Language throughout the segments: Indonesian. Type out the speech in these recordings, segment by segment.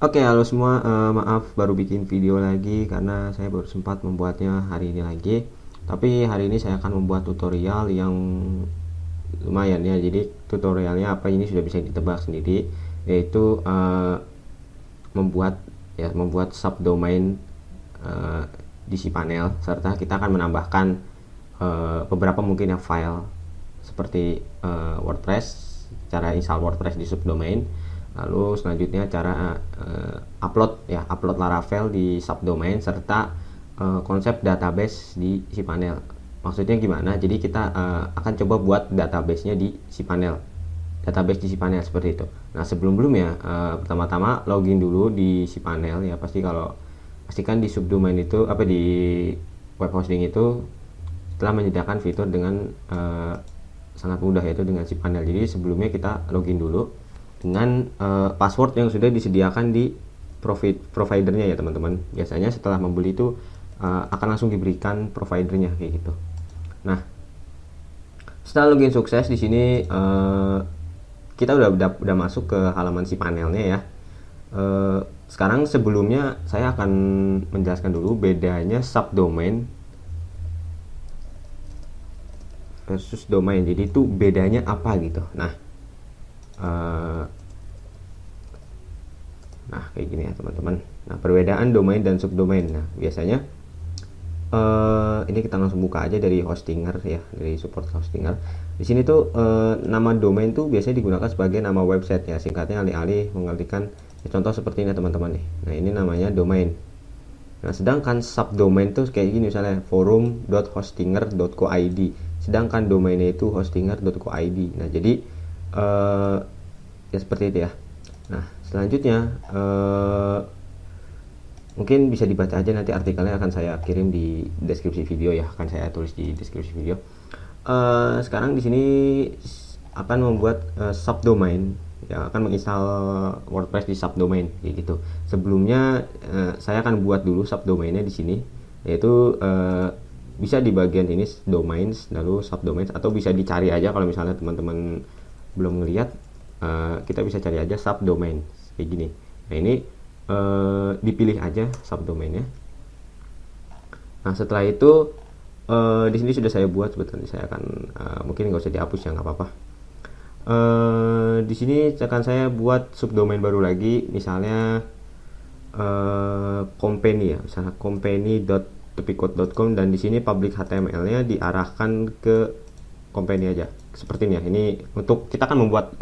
Oke, halo semua. Maaf baru bikin video lagi karena saya baru sempat membuatnya hari ini lagi. Tapi hari ini saya akan membuat tutorial yang lumayan ya. Jadi tutorialnya apa ini sudah bisa ditebak sendiri, yaitu membuat subdomain di cPanel, serta kita akan menambahkan beberapa mungkin ya file seperti WordPress, cara install WordPress di subdomain. Lalu selanjutnya cara upload Laravel di subdomain, serta konsep database di cPanel. Maksudnya gimana? Jadi kita akan coba buat database-nya di cPanel. Database di cPanel seperti itu. Nah, sebelumnya pertama-tama login dulu di cPanel ya. Pastikan di subdomain itu di web hosting itu telah menyediakan fitur dengan sangat mudah, yaitu dengan cPanel. Jadi sebelumnya kita login dulu dengan password yang sudah disediakan di providernya ya teman-teman. Biasanya setelah membeli itu akan langsung diberikan providernya kayak gitu. Nah, setelah login sukses di sini kita udah masuk ke halaman cPanelnya ya. Sekarang sebelumnya saya akan menjelaskan dulu bedanya subdomain versus domain. Jadi itu bedanya apa gitu. Nah kayak gini ya teman-teman. Nah, perbedaan domain dan subdomain. Nah, biasanya ini kita langsung buka aja dari Hostinger ya, dari support Hostinger. Di sini tuh nama domain tuh biasanya digunakan sebagai nama website ya, singkatnya alih-alih mengartikan ya, contoh seperti ini teman-teman nih. Nah, ini namanya domain. Nah, sedangkan subdomain tuh kayak gini, misalnya forum.hostinger.co.id. Sedangkan domainnya itu hostinger.co.id. Nah, jadi ya seperti itu ya. Nah, selanjutnya mungkin bisa dibaca aja, nanti artikelnya akan saya kirim di deskripsi video ya, akan saya tulis di deskripsi video. Sekarang di sini akan membuat subdomain ya, akan menginstal WordPress di subdomain kayak gitu. Sebelumnya saya akan buat dulu subdomainnya di sini, yaitu bisa di bagian ini domains lalu subdomains, atau bisa dicari aja kalau misalnya teman-teman belum ngelihat. Kita bisa cari aja subdomain kayak gini. Nah, ini dipilih aja subdomainnya. Nah, setelah itu di sini sudah saya buat sebetulnya. Saya akan mungkin nggak usah dihapus ya, nggak apa-apa. Di sini akan saya buat subdomain baru lagi, misalnya company ya, misalnya company.tepicode.com, dan di sini public HTML-nya diarahkan ke company aja seperti ini ya. Ini untuk kita akan membuat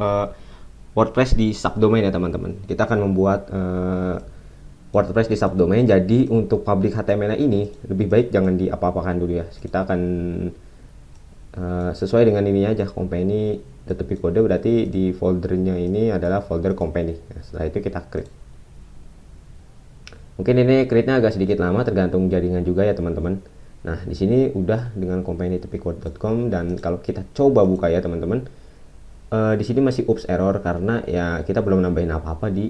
WordPress di subdomain ya teman-teman. Kita akan membuat WordPress di subdomain. Jadi untuk public HTML ini lebih baik jangan diapa-apakan dulu ya. Kita akan sesuai dengan ini aja, company tetapi kode, berarti di foldernya ini adalah folder company. Nah, setelah itu kita create. Mungkin ini create-nya agak sedikit lama, tergantung jaringan juga ya teman-teman. Nah, di sini udah dengan company.tepicode.com, dan kalau kita coba buka ya teman-teman, di sini masih oops error karena ya kita belum nambahin apa-apa di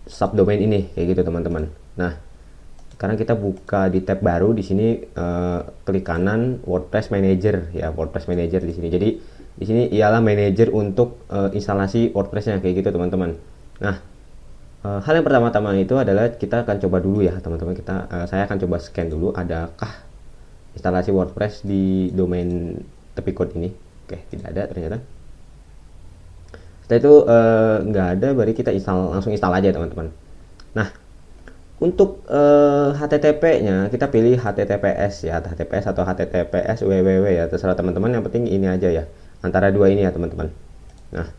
subdomain ini kayak gitu teman-teman. Nah, sekarang kita buka di tab baru. Di sini klik kanan WordPress Manager ya, WordPress Manager di sini. Jadi di sini ialah manager untuk instalasi WordPress-nya kayak gitu teman-teman. Nah, hal yang pertama-tama itu adalah kita akan coba dulu ya teman-teman. Saya akan coba scan dulu adakah instalasi WordPress di domain Tepicode ini. Oke, tidak ada ternyata. Setelah itu nggak ada, berarti kita langsung install aja teman-teman. Nah, untuk HTTP-nya kita pilih HTTPS ya, HTTPS atau HTTPS www ya, terserah teman-teman. Yang penting ini aja ya, antara dua ini ya teman-teman. Nah,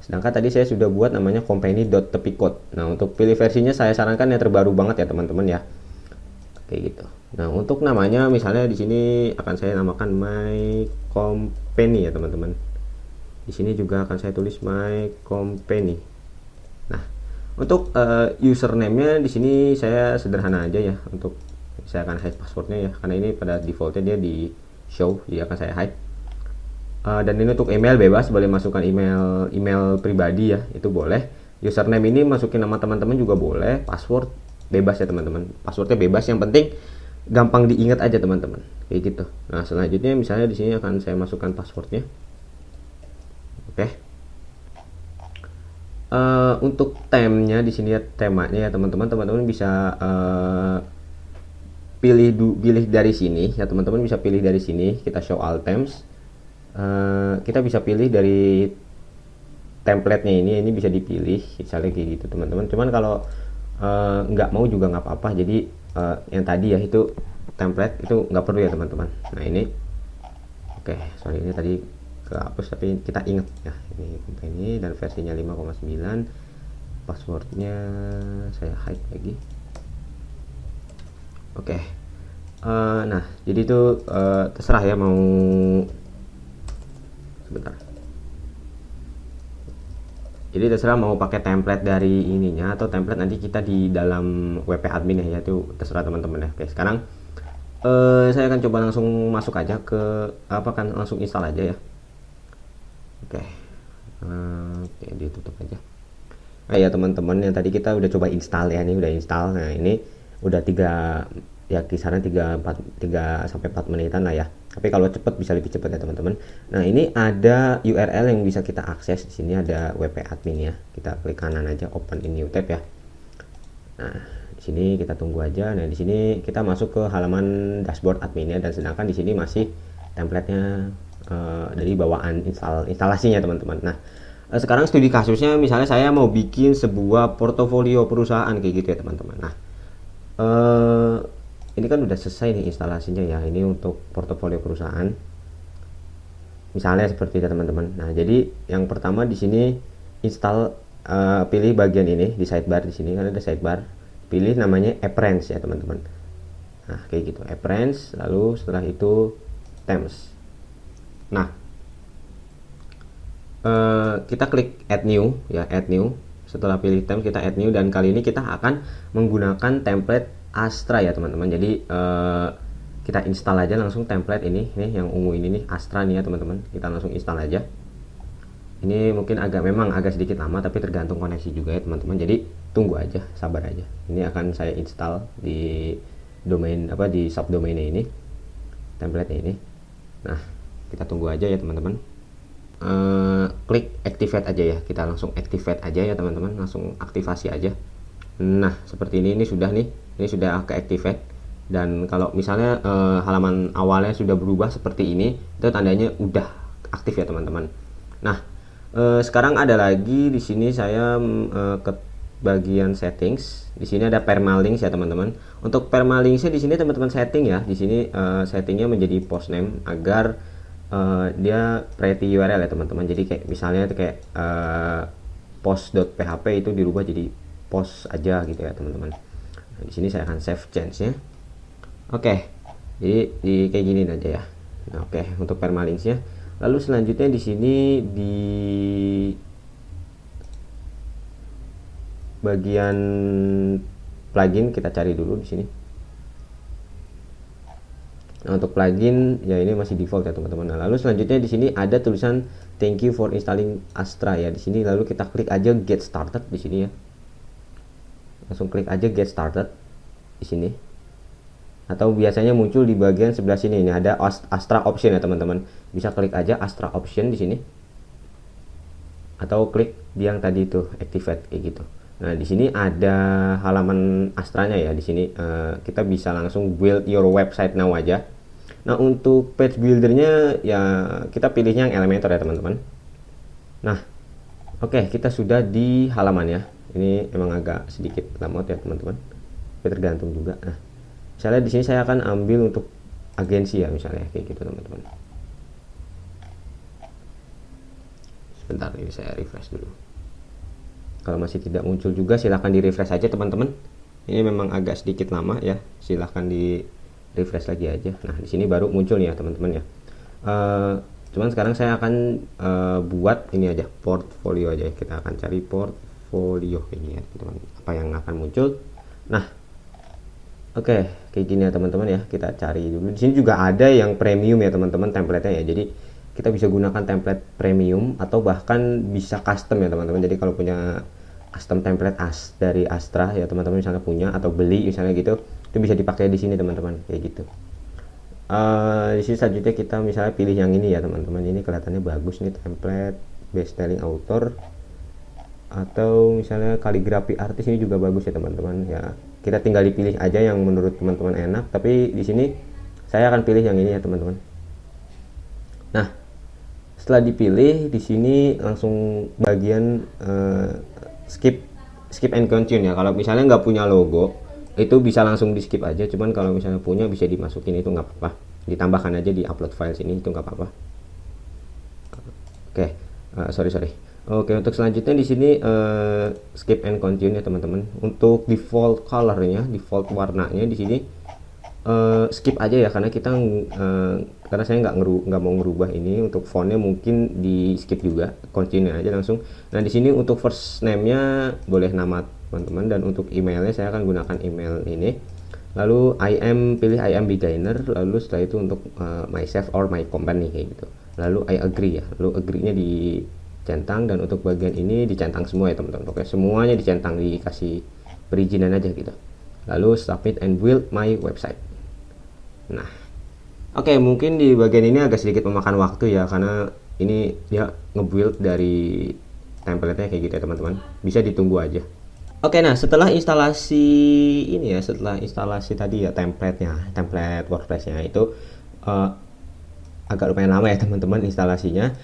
sedangkan tadi saya sudah buat namanya company.tepicode. Nah, untuk pilih versinya saya sarankan yang terbaru banget ya teman-teman ya, kayak gitu. Nah, untuk namanya misalnya di sini akan saya namakan my company ya teman-teman. Di sini juga akan saya tulis my company. Nah, untuk username-nya di sini saya sederhana aja ya. Untuk saya akan hide passwordnya ya, karena ini pada defaultnya dia di show, jadi akan saya hide. Dan ini untuk email bebas, boleh masukkan email pribadi ya, itu boleh. Username ini masukin nama teman-teman juga boleh. Password bebas ya teman-teman. Passwordnya bebas, yang penting gampang diingat aja teman-teman, kayak gitu. Nah, selanjutnya misalnya di sini akan saya masukkan passwordnya. Oke. Untuk temanya di sini ya, temanya ya teman-teman, teman-teman bisa pilih dari sini ya teman-teman, bisa pilih dari sini. Kita show all themes. Kita bisa pilih dari template-nya ini bisa dipilih misalnya kayak gitu teman-teman. Cuman kalau nggak mau juga nggak apa-apa. Jadi yang tadi ya itu template itu nggak perlu ya teman-teman. Nah ini oke, sorry ini tadi kehapus tapi kita ingat ya, ini dan versinya 5,9, passwordnya saya hide lagi. Oke. Nah jadi itu terserah ya, mau sebentar, jadi terserah mau pakai template dari ininya atau template nanti kita di dalam WP admin ya, itu terserah teman-teman ya. Oke, sekarang saya akan coba langsung masuk aja ke apa, kan langsung install aja ya. Oke, oke ditutup aja. Ya teman-teman, yang tadi kita udah coba install ya, ini udah install. Nah ini udah 3 ya, kisaran 3 sampai 4 menitan lah ya. Tapi kalau cepet bisa lebih cepat ya teman-teman. Nah ini ada URL yang bisa kita akses. Di sini ada WP admin ya. Kita klik kanan aja, open in new tab ya. Nah di sini kita tunggu aja. Nah di sini kita masuk ke halaman dashboard adminnya, dan sedangkan di sini masih templatenya dari bawaan instalasinya teman-teman. Nah sekarang studi kasusnya, misalnya saya mau bikin sebuah portofolio perusahaan kayak gitu ya teman-teman. Nah ini kan udah selesai nih instalasinya ya, ini untuk portofolio perusahaan misalnya seperti itu teman-teman. Nah jadi yang pertama di sini install, pilih bagian ini di sidebar, di sini kan ada sidebar, pilih namanya appearance ya teman-teman. Nah kayak gitu, appearance, lalu setelah itu themes. Nah kita klik add new ya, add new. Setelah pilih themes kita add new, dan kali ini kita akan menggunakan template Astra ya teman-teman. Jadi kita install aja langsung template ini nih, yang ungu ini nih, Astra nih ya teman-teman. Kita langsung install aja. Ini mungkin memang agak sedikit lama, tapi tergantung koneksi juga ya teman-teman. Jadi tunggu aja, sabar aja. Ini akan saya install di domain apa, di subdomainnya ini, template ini. Nah kita tunggu aja ya teman-teman. Klik activate aja ya, kita langsung activate aja ya teman-teman, langsung aktivasi aja. Nah seperti ini sudah nih, ini sudah ke activate. Dan kalau misalnya halaman awalnya sudah berubah seperti ini, itu tandanya udah aktif ya teman-teman. Nah sekarang ada lagi di sini saya ke bagian settings. Di sini ada permalinks ya teman-teman. Untuk permalinksnya di sini teman-teman setting ya, di sini settingnya menjadi post name agar dia pretty URL ya teman-teman. Jadi kayak misalnya kayak post.php itu dirubah jadi post aja gitu ya teman-teman. Nah, di sini saya akan save change-nya. Oke. Jadi kayak gini aja ya. Nah, oke, untuk permalinksnya. Lalu selanjutnya di sini di bagian plugin kita cari dulu di sini. Nah, untuk plugin ya ini masih default ya teman-teman. Nah, lalu selanjutnya di sini ada tulisan thank you for installing Astra ya di sini. Lalu kita klik aja get started di sini ya. Langsung klik aja get started di sini. Atau biasanya muncul di bagian sebelah sini, ini ada Astra option ya teman-teman. Bisa klik aja Astra option di sini. Atau klik di yang tadi itu activate kayak gitu. Nah, di sini ada halaman Astranya ya. Di sini kita bisa langsung build your website now aja. Nah, untuk page buildernya ya kita pilihnya yang Elementor ya teman-teman. Nah, oke, kita sudah di halaman ya. Ini emang agak sedikit lamot ya teman-teman. Tapi tergantung juga. Nah, misalnya di sini saya akan ambil untuk agensi ya misalnya kayak gitu teman-teman. Sebentar, ini saya refresh dulu. Kalau masih tidak muncul juga silahkan di refresh aja teman-teman. Ini memang agak sedikit lama ya, silahkan di refresh lagi aja. Nah di sini baru muncul nih ya teman-teman ya. Cuman sekarang saya akan buat ini aja, portfolio aja. Kita akan cari portfolio ini ya teman-teman, apa yang akan muncul. Nah oke, kayak gini ya teman-teman ya. Kita cari dulu. Di sini juga ada yang premium ya teman-teman template-nya ya. Jadi kita bisa gunakan template premium atau bahkan bisa custom ya teman-teman. Jadi kalau punya custom template dari Astra ya teman-teman, misalnya punya atau beli misalnya gitu, itu bisa dipakai di sini teman-teman kayak gitu. Di sini selanjutnya kita misalnya pilih yang ini ya teman-teman. Ini kelihatannya bagus nih, template best selling author. atau misalnya kaligrafi artis, ini juga bagus ya teman-teman ya. Kita tinggal dipilih aja yang menurut teman-teman enak, tapi di sini saya akan pilih yang ini ya teman-teman. Nah, setelah dipilih di sini langsung bagian skip and continue ya. Kalau misalnya nggak punya logo itu bisa langsung di skip aja, cuman kalau misalnya punya bisa dimasukin, itu nggak apa-apa, ditambahkan aja di upload file sini, itu nggak apa-apa. Oke, sorry. Oke, untuk selanjutnya di sini skip and continue ya teman-teman. Untuk default colornya, default warnanya di sini skip aja ya, karena kita karena saya nggak mau ngerubah ini. Untuk fontnya mungkin di skip juga, continue aja langsung. Nah di sini untuk first name-nya boleh nama teman-teman, dan untuk emailnya saya akan gunakan email ini. Lalu pilih I am beginner, lalu setelah itu untuk myself or my company kayak gitu. Lalu I agree ya, lalu agree-nya dicentang, dan untuk bagian ini dicentang semua ya teman-teman. Oke, semuanya dicentang, dikasih perizinan aja gitu. Lalu submit and build my website. Nah, oke, mungkin di bagian ini agak sedikit memakan waktu ya, karena ini dia nge-build dari template-nya kayak gitu ya teman-teman. Bisa ditunggu aja. Oke, nah setelah instalasi ini ya, setelah instalasi tadi ya template WordPress-nya itu agak lumayan lama ya teman-teman instalasinya.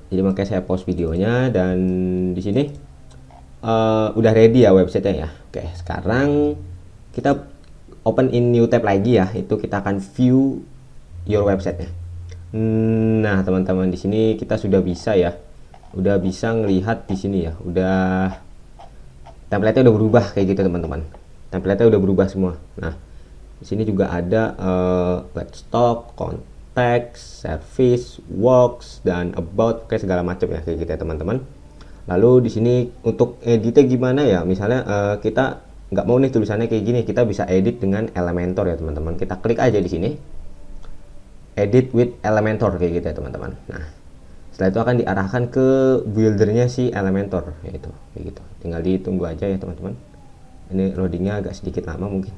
Jadi makanya saya pause videonya, dan di sini udah ready ya website-nya ya. Oke, sekarang kita open in new tab lagi ya, itu kita akan view your website-nya. Nah teman-teman, di sini kita sudah bisa ya, udah bisa ngelihat di sini ya, udah template-nya udah berubah kayak gitu teman-teman. Template-nya udah berubah semua. Nah di sini juga ada let's talk, context, service, works, dan about, kayak segala macam ya kayak gitu ya teman-teman. Lalu di sini untuk editnya gimana ya, misalnya kita nggak mau nih tulisannya kayak gini, kita bisa edit dengan Elementor ya teman-teman. Kita klik aja di sini edit with Elementor kayak gitu ya teman-teman. Nah setelah itu akan diarahkan ke buildernya si Elementor, yaitu kayak gitu. Tinggal ditunggu aja ya teman-teman, ini loadingnya agak sedikit lama mungkin.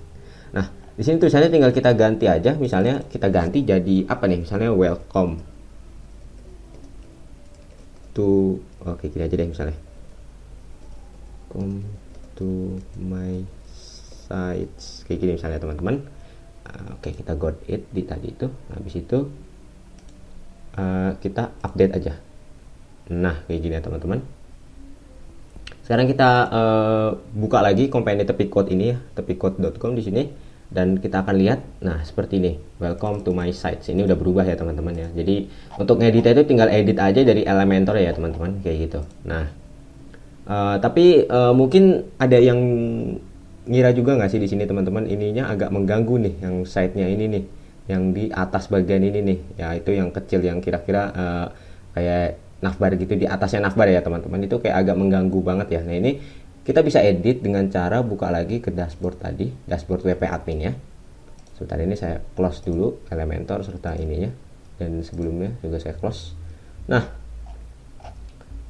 Nah di sini tulisannya tinggal kita ganti aja, misalnya kita ganti jadi apa nih, misalnya welcome to, oke gini aja deh misalnya, welcome to my sites kayak gini misalnya teman-teman. Oke, kita got it di tadi itu. Habis itu kita update aja. Nah kayak gini ya teman-teman. Sekarang kita buka lagi company tepi code ini ya, tepicode.com di sini, dan kita akan lihat. Nah seperti ini, welcome to my sites. Ini udah berubah ya teman-teman ya. Jadi untuk ngedit itu tinggal edit aja dari Elementor ya teman-teman kayak gitu. Nah tapi mungkin ada yang ngira juga nggak sih di sini teman-teman, ininya agak mengganggu nih, yang site-nya ini nih, yang di atas bagian ini nih, ya itu yang kecil, yang kira-kira kayak navbar gitu, di atasnya navbar ya teman-teman, itu kayak agak mengganggu banget ya. Nah ini kita bisa edit dengan cara buka lagi ke dashboard tadi, dashboard WP admin ya. Sebentar, ini saya close dulu Elementor serta ininya, dan sebelumnya juga saya close. Nah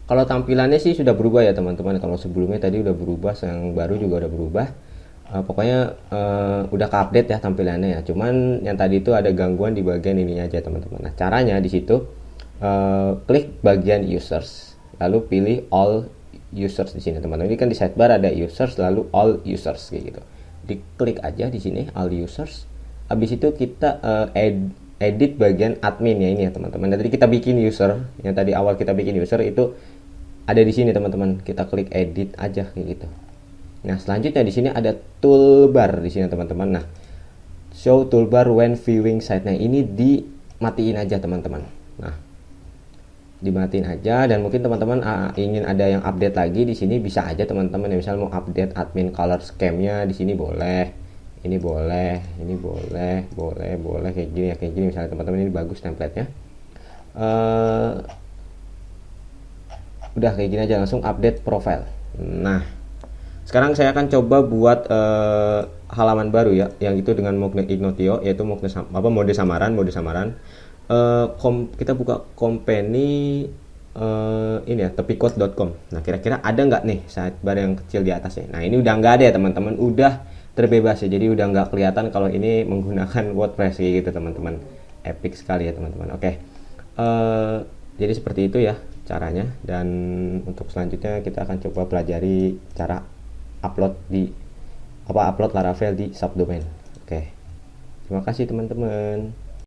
kalau tampilannya sih sudah berubah ya teman-teman. Kalau sebelumnya tadi udah berubah, yang baru juga udah berubah. Pokoknya udah ke-update ya tampilannya ya. Cuman yang tadi itu ada gangguan di bagian ininya aja teman-teman. Nah caranya di situ klik bagian users, lalu pilih all users di sini teman-teman. Ini kan di sidebar ada users, lalu all users kayak gitu. Diklik aja di sini all users. Habis itu kita edit bagian admin ya ini ya teman-teman. Tadi kita bikin user, yang tadi awal kita bikin user itu ada di sini teman-teman. Kita klik edit aja kayak gitu. Nah selanjutnya di sini ada toolbar di sini teman-teman. Nah show toolbar when viewing site. Nah ini dimatiin aja teman-teman. Nah dimatiin aja, dan mungkin teman-teman ingin ada yang update lagi di sini bisa aja teman-teman. Ya misal mau update admin color scheme-nya di sini boleh. Ini boleh, ini boleh kayak gini ya, kayak gini misalnya teman-teman. Ini bagus template-nya. Udah kayak gini aja, langsung update profile. Nah sekarang saya akan coba buat halaman baru ya, yang itu dengan Mognet Ignotio, yaitu mode samaran. Kita buka company ini ya, tepicode.com. Nah kira-kira ada nggak nih sidebar yang kecil di atasnya? Nah ini udah nggak ada ya teman-teman, udah terbebas ya, jadi udah nggak kelihatan kalau ini menggunakan WordPress kayak gitu teman-teman. Epic sekali ya teman-teman. Oke, jadi seperti itu ya. caranya, dan untuk selanjutnya kita akan coba pelajari cara upload Laravel di subdomain. Oke, terima kasih teman-teman.